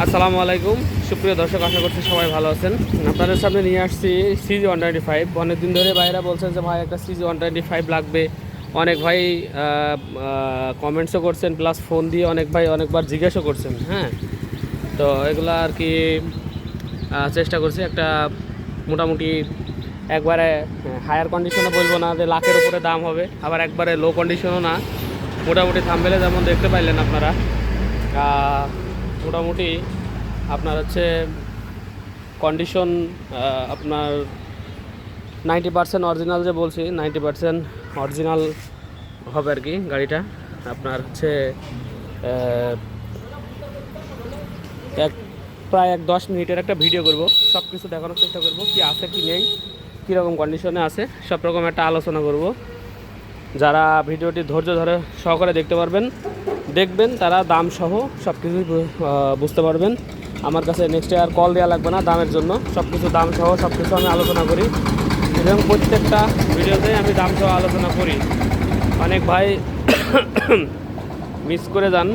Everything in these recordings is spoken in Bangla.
আসসালামু আলাইকুম সুপ্রিয় দর্শক, আশা করছি সবাই ভালো আছেন। আপনাদের সামনে নিয়ে আসছি CG 125। অনেকদিন ধরে ভাইরা বলছেন যে ভাই একটা CG 125 লাগবে। অনেক ভাই কমেন্টসও করছেন, প্লাস ফোন দিয়ে অনেক ভাই অনেকবার জিজ্ঞাসা করছেন। হ্যাঁ, তো এগুলো আর কি চেষ্টা করছি একটা মোটামুটি একবারে হায়ার কন্ডিশনে বলবো না যে লাখের উপরে দাম হবে, আবার একবারে লো কন্ডিশনও না। মোটামুটি থাম্বনেলে যেমন দেখতে পাইলেন আপনারা, মোটামুটি আপনার হচ্ছে কন্ডিশন আপনার 90% অরিজিনাল, যে বলছি 90% অরিজিনাল হবে আর কি। গাড়িটা আপনার হচ্ছে এক প্রায় 10 মিনিটের একটা ভিডিও করব, সব কিছু দেখানোর চেষ্টা করব, কি আছে কি নেই, কীরকম কন্ডিশনে আছে, সব রকম একটা আলোচনা করব। যারা ভিডিওটি ধৈর্য ধরে সহকারে দেখবেন তারা দাম সহ সব কিছুই বুঝতে পারবেন। আমার কাছে নেক্সট আর কল দেওয়া লাগবে না দামের জন্য, সব কিছু দাম সহ সব কিছু আমি আলোচনা করি এবং প্রত্যেকটা ভিডিওতেই আমি দাম সহ আলোচনা করি। অনেক ভাই মিস করে যান,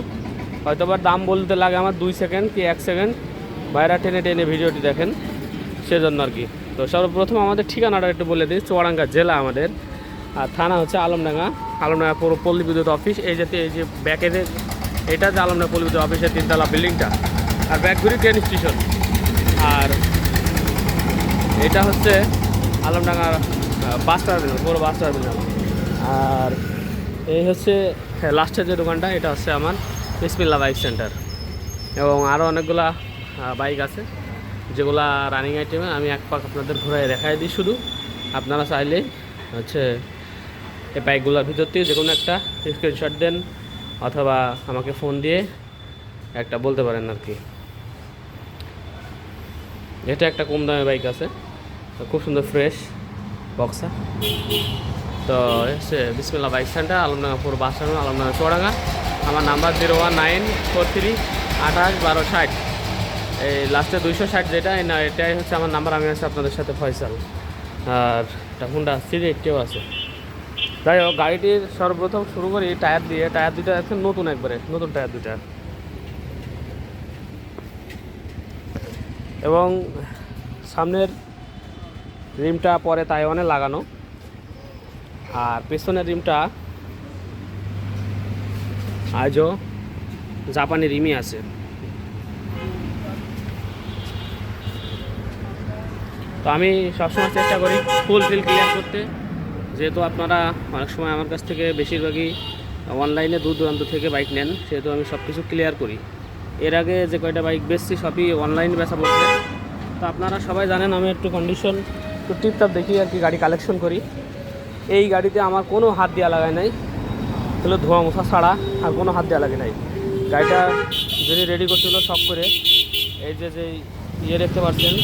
হয়তোবার দাম বলতে লাগে আমার 2 সেকেন্ড কি 1 সেকেন্ড, ভাইরা টেনে ভিডিওটি দেখেন, সেজন্য আর কি। তো সর্বপ্রথম আমাদের ঠিকানাটা একটু বলে দিই। চুয়াডাঙ্গা জেলা আমাদের, আর থানা হচ্ছে আলমডাঙ্গা পুরো পল্লী বিদ্যুৎ অফিস। এই যে ব্যাকে এটা যে আলমডাঙ্গা পল্লী বিদ্যুৎ অফিসের 3তলা বিল্ডিংটা, আর ব্যাকগুড়ি ট্রেন স্টেশন। আর এটা হচ্ছে আলমডাঙ্গা বাস টার্মিনাল, পুরো বাস টার্মিনাল। আর এই হচ্ছে লাস্টের যে দোকানটা, এটা হচ্ছে আমার বিসমিল্লাহ বাইক সেন্টার। এবং আরও অনেকগুলা বাইক আছে যেগুলা রানিং আইটেমে, আমি এক পাক আপনাদের ঘোরায় দেখাই দিই। শুধু আপনারা চাইলে হচ্ছে এই বাইকগুলোর ভিতর থেকে যে কোনো একটা স্ক্রিনশট দেন, অথবা আমাকে ফোন দিয়ে একটা বলতে পারেন আর কি। এটা একটা কম দামে বাইক আছে, খুব সুন্দর ফ্রেশ বক্সা। তো হচ্ছে বিসমিল্লাহ বাইক সেন্টার, আলমডাঙ্গা পুরো বাস টার্মিনাল, আলমডাঙ্গা চুয়াডাঙ্গা। আমার নাম্বার 01943 1260। এই লাস্টে 260 যেটা, এটাই হচ্ছে আমার নাম্বার। আমি আছি আপনাদের সাথে ফয়সাল। আর একটা হুন্ডা CZ80 আছে। যাই হোক, গাড়িটির সর্বপ্রথম শুরু করি টায়ার দিয়ে। টায়ার দুটো আছে নতুন, একবারে নতুন টায়ার দুটা, এবং সামনের রিমটা পরে তাইওয়ানে লাগানো, আর পেছনের রিমটা আজও জাপানি রিমই আছে। তো আমি সবসময় চেষ্টা করি ফুল ক্লিয়ার করতে, যেহেতু আপনারা অনেক সময় আমার কাছ থেকে বেশিরভাগই অনলাইনে দূর দূরান্ত থেকে বাইক নেন, সেহেতু আমি সব কিছু ক্লিয়ার করি। এর আগে যে কয়টা বাইক বেচছি সবই অনলাইনে বেচা পড়ছে। তো আপনারা সবাই জানেন আমি একটু কন্ডিশন একটু টিপটাপ দেখি আর কি, গাড়ি কালেকশন করি। এই গাড়িতে আমার কোনো হাত দেওয়া লাগায় নাই, তাহলে ধোঁয়া মোছা ছাড়া আর কোনো হাত দেওয়া লাগে নাই। গাড়িটা যিনি রেডি করছিল সব করে, এই যে ইয়ে দেখতে পাচ্ছেন,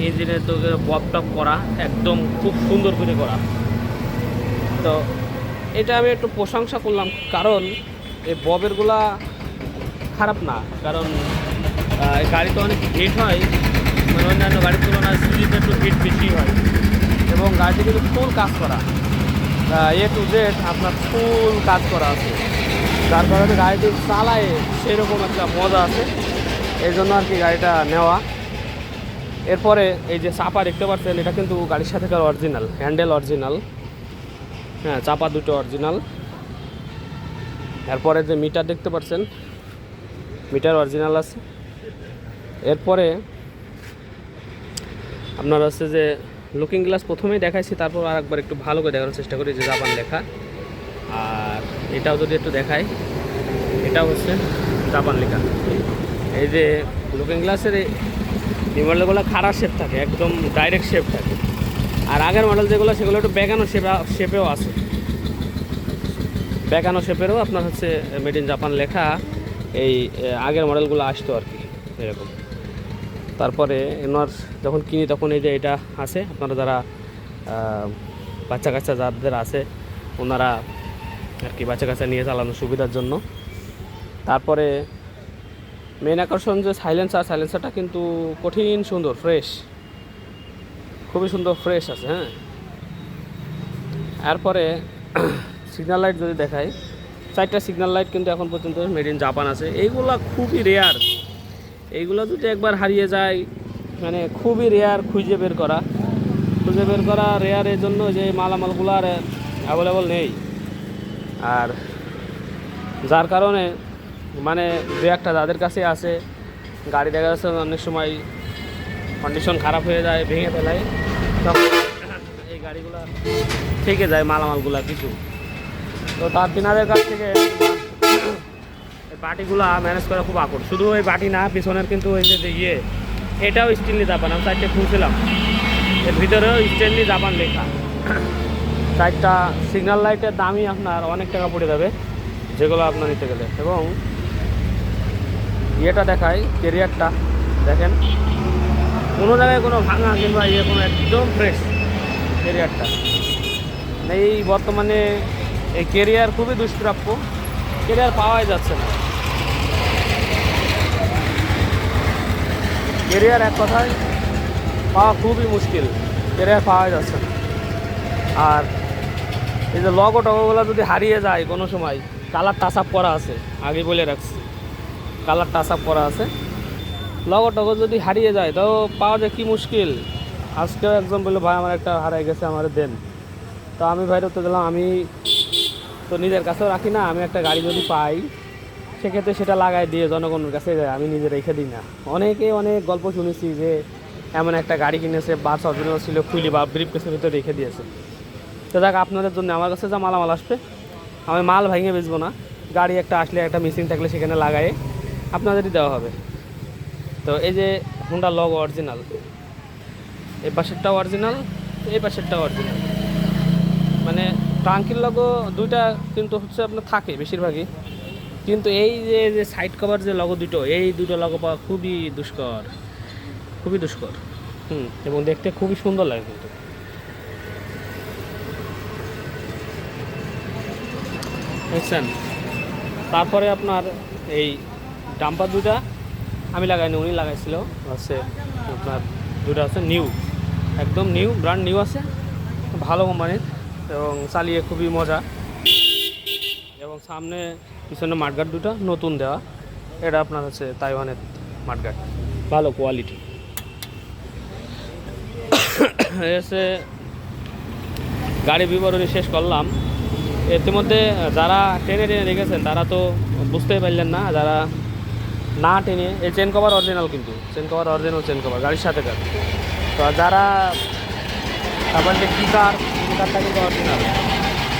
ইঞ্জিনের তো বব টপ করা, একদম খুব সুন্দর করে করা। তো এটা আমি একটু প্রশংসা করলাম, কারণ এই ববেরগুলা খারাপ না, কারণ গাড়িতে অনেক হিট হয়, মানে অন্যান্য গাড়ির তুলনায় সিজিতে একটু হিট বেশি হয়। এবং গাড়িতে কিন্তু ফুল কাজ করা, A to Z আপনার ফুল কাজ করা আছে, যার কারণে গাড়িটি চালায় সেরকম একটা মজা আছে, এই জন্য আর কি গাড়িটা নেওয়া। এরপরে এই যে চাপা দেখতে পাচ্ছেন, এটা কিন্তু গাড়ির সাথে অরিজিনাল, হ্যান্ডেল অরিজিনাল, হ্যাঁ চাপা দুটো অরিজিনাল। এরপরে যে মিটার দেখতে পাচ্ছেন, মিটার অরিজিনাল আছে। এরপরে আপনার হচ্ছে যে লুকিং গ্লাস প্রথমেই দেখাইছি, তারপর আর একবার একটু ভালো করে দেখানোর চেষ্টা করি, যে জাপান লেখা। আর এটাও যদি একটু দেখাই, এটাও হচ্ছে জাপান লেখা। এই যে লুকিং গ্লাসের এই মডেলগুলো খারাপ শেপ থাকে, একদম ডাইরেক্ট শেপ থাকে। আর আগের মডেল যেগুলো, সেগুলো একটু বেগানো শেপেও আছে, বেগানো শেপেরও আপনার হচ্ছে মেড ইন জাপান লেখা। এই আগের মডেলগুলো আসতো আর কি এরকম। তারপরে এনার যখন কিনি তখন এই যে এটা আছে, আপনারা যারা বাচ্চা কাচ্চা যাদের আছে ওনারা আর কি বাচ্চা কাচ্চা নিয়ে চালানোর সুবিধার জন্য। তারপরে মেন আকর্ষণ যে সাইলেন্সারটা কিন্তু কঠিন সুন্দর, ফ্রেশ, খুবই সুন্দর ফ্রেশ আছে। হ্যাঁ, এরপরে সিগন্যাল লাইট যদি দেখাই, 4টা সিগন্যাল লাইট কিন্তু এখন পর্যন্ত মেড ইন জাপান আছে। এইগুলা খুবই রেয়ার, এইগুলো যদি একবার হারিয়ে যায় মানে খুবই রেয়ার খুঁজে বের করা রেয়ার, এই জন্য যে মালামালগুলো আর অ্যাভেলেবল নেই। আর যার কারণে মানে দু একটা যাদের কাছে আছে গাড়ি দেখা যাচ্ছে অনেক সময় কন্ডিশন খারাপ হয়ে যায়, ভেঙে ফেলায়, তখন এই গাড়িগুলো থেকে যায় মালামালগুলো কিছু। তো তার তিনাদের কাছ থেকে এই বাটিগুলো ম্যানেজ করা খুব আকট। শুধু ওই বাটি না, পিছনের কিন্তু ওই যে এটাও স্টিনলি জাপান, আমি সাইডটা খুলছিলাম, এর ভিতরেও স্টিনলি জাপান লেখা। সাইডটা সিগন্যাল লাইটের দামই আপনার অনেক টাকা পড়ে যাবে যেগুলো আপনার নিতে গেলে। এবং ইয়েটা দেখায়, ক্যারিয়ারটা দেখেন, কোনো জায়গায় কোনো ভাঙা কিংবা কোনো একদম ফ্রেশ ক্যারিয়ারটা। এই বর্তমানে এই ক্যারিয়ার খুবই দুষ্প্রাপ্য, ক্যারিয়ার পাওয়াই যাচ্ছে না। ক্যারিয়ার এক কথায় পাওয়া খুবই মুশকিল, ক্যারিয়ার পাওয়া যাচ্ছে না। আর এই যে লগো টগোগুলো যদি হারিয়ে যায় কোনো সময়, কালার টাচ আপ করা আছে, আগে বলে রাখছি কালার টাচ আপ করা আছে, লগো টগো যদি হারিয়ে যায় তাও পাওয়া যায় কি মুশকিল। আজকেও একজন বললো ভাই আমার একটা হারিয়ে গেছে, আমার দেন। তো আমি ভাইরে তো দিলাম, আমি তো নিজের কাছেও রাখি না, আমি একটা গাড়ি যদি পাই সেক্ষেত্রে সেটা লাগাই দিয়ে জনগণের কাছে যায়, আমি নিজে রেখে দিই না। অনেকে অনেক গল্প শুনেছি যে এমন একটা গাড়ি কিনেছে, বাস অরিজিনাল ছিল, খুলি বা ব্রিফ কেসের ভিতরে রেখে দিয়েছে। তো দেখ আপনাদের জন্য আমার কাছে যা মালামাল আসবে আমি মাল ভেঙে বেচবো না, গাড়ি একটা আসলে একটা মিসিং থাকলে সেখানে লাগাই আপনাদেরই দেওয়া হবে। তো এই যে হুন্ডা লগো অরিজিনাল, এই পাশেরটাও অরিজিনাল, এই পাশেরটাও অরিজিনাল, মানে ট্রাঙ্কির লগো দুইটা কিন্তু হচ্ছে আপনার থাকে বেশিরভাগই, কিন্তু এই যে সাইড কভার যে লগো দুটো, এই দুটো লগো পাওয়া খুবই দুষ্কর, খুবই দুষ্কর। এবং দেখতে খুবই সুন্দর লাগে কিন্তু। বুঝছেন? তারপরে আপনার এই ডাম্পার দুটা আমি লাগাইনি, উনি লাগাইছিল, হচ্ছে আপনার দুটো আছে নিউ, একদম নিউ, ব্র্যান্ড নিউ আছে, ভালো কোম্পানির এবং চালিয়ে খুবই মজা। এবং সামনে পিছনে মাঠগার্ড দুটো নতুন দেওয়া, এটা আপনার হচ্ছে তাইওয়ানের মাঠগার্ড, ভালো কোয়ালিটি। এসে গাড়ি বিবরণী শেষ করলাম। ইতিমধ্যে যারা টেনে রেখেছেন তারা তো বুঝতেই পারলেন না, যারা না টেনে, এই চেন কভার অরিজিনাল, কিন্তু chain cover original, chain cover গাড়ির সাথে কার। তো যারা তারপরে কিকারটা কিন্তু অরিজিনাল,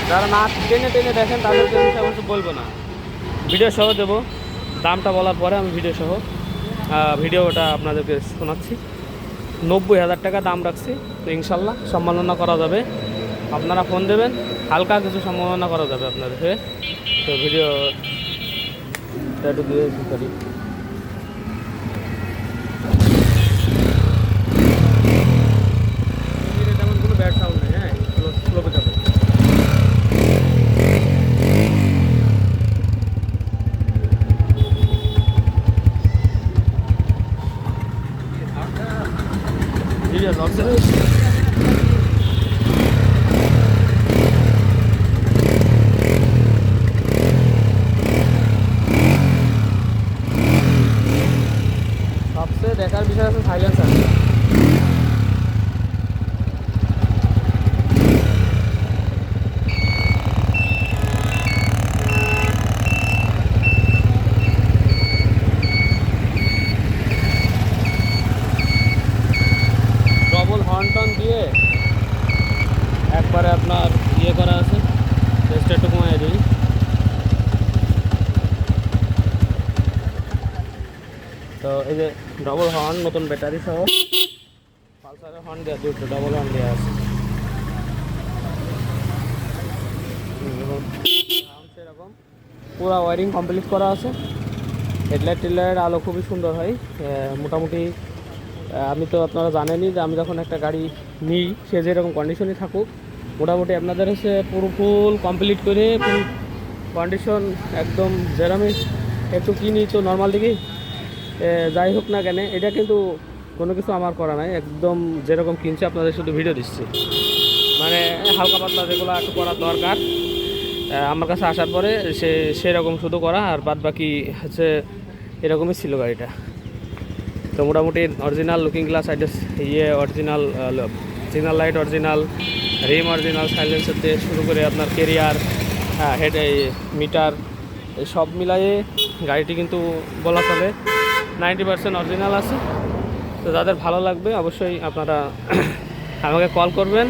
যারা না টেনে দেখেন তাদেরকে আমি অবশ্য বলবো না, ভিডিও সহ দেবো, দামটা বলার পরে আমি ভিডিওটা আপনাদেরকে শোনাচ্ছি। 90,000 টাকা দাম রাখছি, তো ইনশাল্লাহ সম্মাননা করা যাবে, আপনারা ফোন দেবেন, হালকা কিছু সম্মাননা করা যাবে আপনাদের। তো ভিডিওটা একটু দিয়ে করি। তেমন কোনো ব্যাড সাউন্ড নেই, হ্যাঁ, স্লোপে যাবে। সবচেয়ে দেখার বিষয় আছে সাইলেন্সার। ডবল হর্ন দিয়ে একবারে আপনার ইয়ে করা আছে, চেষ্টা একটু কমাই দিই। তো এই যে ডবল হর্ন, নতুন ব্যাটারি সহ পালসারের হর্ন দেওয়া, দুটো ডবল হর্ন দেওয়া আছে। সেরকম পুরো ওয়ারিং কমপ্লিট করা আছে। হেডলাইট আলো খুবই সুন্দর হয়। মোটামুটি আমি তো আপনারা জানেনই যে আমি যখন একটা গাড়ি নিই, সে যেরকম কন্ডিশনে থাকুক, মোটামুটি আপনাদের হচ্ছে পুরো ফুল কমপ্লিট করে ফুল কন্ডিশন একদম যেরকমই একটু কিনি তো নর্মাল দিকেই যাই হোক না কেন, এটা কিন্তু কোনো কিছু আমার করা নাই, একদম যেরকম কিনছি আপনাদের শুধু ভিডিও দিচ্ছি। মানে হালকা পাতলা যেগুলো একটু করার দরকার আমার কাছে আসার পরে সেরকম শুধু করা, আর বাদ বাকি হচ্ছে এরকমই ছিল গাড়িটা। তো মোটামুটি অরিজিনাল লুকিং গ্লাস সাইডের অরিজিনাল সিগনাল লাইট অরিজিনাল, রিম অরিজিনাল, সাইলেন্সার থেকে শুরু করে আপনার কেরিয়ার, হেড মিটার সব মিলায়ে গাড়িটি কিন্তু বলা চলে 90% অরিজিনাল আছে। তো যাদের ভালো লাগবে অবশ্যই আপনারা আমাকে কল করবেন।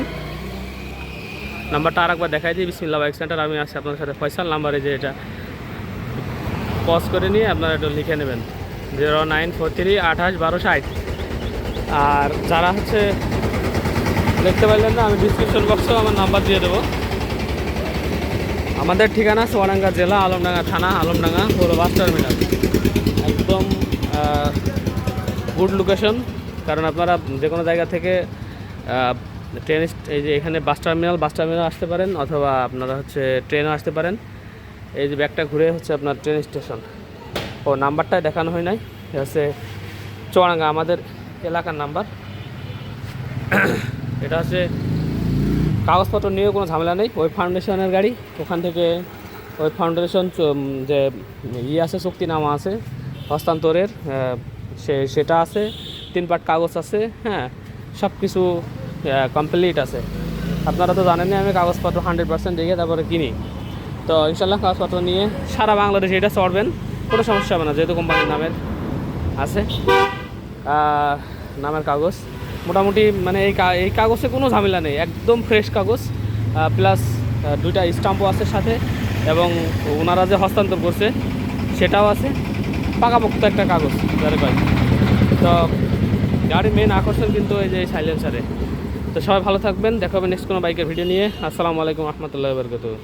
নাম্বারটা আরেকবার দেখাই দিই, বিসমিল্লাহ বাইক সেন্টার। আমি আছি আপনাদের সাথে ফয়সাল। নাম্বারে যে এটা পজ করে নিয়ে আপনারা একটু লিখে নেবেন 0943 28 12 60। আর যারা হচ্ছে দেখতে পারলেন না, আমি ডিসক্রিপশন বক্সেও আমার নাম্বার দিয়ে দেবো। আমাদের ঠিকানা চুয়াডাঙ্গা জেলা, আলমডাঙ্গা থানা, আলমডাঙ্গা পুরো বাস টার্মিনাল। একদম গুড লোকেশন, কারণ আপনারা যে কোনো জায়গা থেকে ট্রেন এই যে এখানে বাস টার্মিনাল আসতে পারেন, অথবা আপনারা হচ্ছে ট্রেনও আসতে পারেন। এই যে ব্যাগটা ঘুরে হচ্ছে আপনার ট্রেন স্টেশন। ও নাম্বারটাই দেখানো হয় নাই, হচ্ছে চুয়াডাঙ্গা আমাদের এলাকার নাম্বার। এটা হচ্ছে কাগজপত্র নিয়ে কোনো ঝামেলা নেই। ওই ফাউন্ডেশনের গাড়ি, ওখান থেকে ওই ফাউন্ডেশন যে আছে চুক্তিনামা আছে হস্তান্তরের, সেটা আছে, 3 পার্ট কাগজ আছে, হ্যাঁ সব কিছু কমপ্লিট আছে। আপনারা তো জানেনই আমি কাগজপত্র 100% দেখে তারপরে কিনি। তো ইনশাল্লাহ কাগজপত্র নিয়ে সারা বাংলাদেশে এটা চড়বেন, কোনো সমস্যা হবে না, যেহেতু কোম্পানির নামের আছে নামের কাগজ। মোটামুটি মানে এই কাগজে কোনো ঝামেলা নেই, একদম ফ্রেশ কাগজ, প্লাস 2টা স্টাম্পও আছে সাথে, এবং ওনারা যে হস্তান্তর করছে সেটাও আছে, পাকাপোক্ত একটা কাগজ যারে পাই। তো গাড়ির মেন আকর্ষণ কিন্তু এই যে সাইলেন্সারে। তো সবাই ভালো থাকবেন, দেখা হবে নেক্সট কোনো বাইকের ভিডিও নিয়ে। আসসালামু আলাইকুম রহমতুল্লাহি ওয়া বারাকাতুহু।